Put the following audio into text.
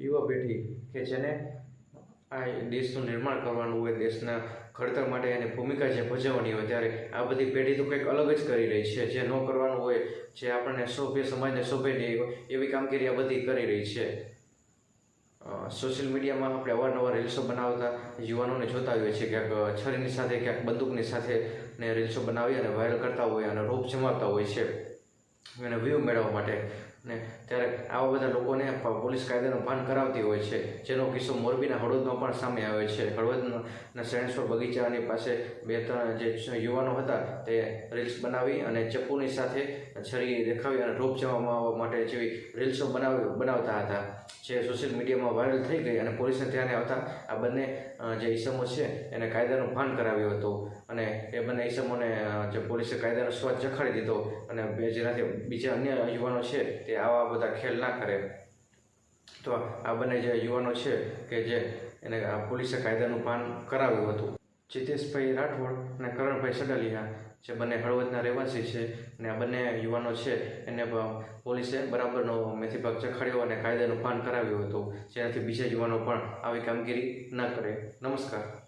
યુવા પેઢી કે જેને આ દેશનું નિર્માણ કરવાનું હોય, દેશના ઘડતર માટે એની ભૂમિકા જે ભજવવાની હોય, ત્યારે આ બધી પેઢી તો કંઈક અલગ જ કરી રહી છે. જે ન કરવાનું હોય, જે આપણને શોભે, સમાજને શોભે નહીં એવી કામગીરી આ બધી કરી રહી છે. સોશિયલ મીડિયામાં આપણે અવારનવાર રીલ્સો બનાવતા યુવાનોને જોતા હોઈએ છીએ. ક્યાંક છરીની સાથે, ક્યાંક બંદૂકની સાથે ને રીલ્સો બનાવી અને વાયરલ કરતા હોય અને રૂપ જમાવતા હોય છે અને વ્યૂ મેળવવા માટે. ને ત્યારે આવા બધા લોકોને પોલીસ કાયદાનું ભાન કરાવતી હોય છે, જેનો કિસ્સો મોરબીના હળવદમાં પણ સામે આવે છે. હળવદના શરણેશ્વર બગીચાની પાસે 2-3 જે યુવાનો હતા તે રીલ્સ બનાવી અને ચપ્પુની સાથે છરી દેખાવી અને રોપ જમાવવા માટે જેવી રીલ્સો બનાવતા હતા, જે સોશિયલ મીડિયામાં વાયરલ થઈ ગઈ અને પોલીસને ધ્યાને આવતા આ બંને જે ઈસમો છે એને કાયદાનું ભાન કરાવ્યું હતું અને એ બંને ઈસમોને જે પોલીસે કાયદાનો સ્વાદ ચખાડી દીધો અને જેનાથી બીજા અન્ય યુવાનો છે તે આવા બધા ખેલ ના કરે. તો આ બંને જે યુવાનો છે કે જે એને પોલીસે કાયદાનું ભાન કરાવ્યું હતું. જીતેશભાઈ રાઠોડ અને કરણભાઈ સડલિયા જે બંને હળવદના રહેવાસી છે અને આ બંને યુવાનો છે એને પોલીસે બરાબરનો મેથી ભાગ ચખાડ્યો અને કાયદાનું ભાન કરાવ્યું હતું, જેનાથી બીજા યુવાનો પણ આવી કામગીરી ન કરે. નમસ્કાર.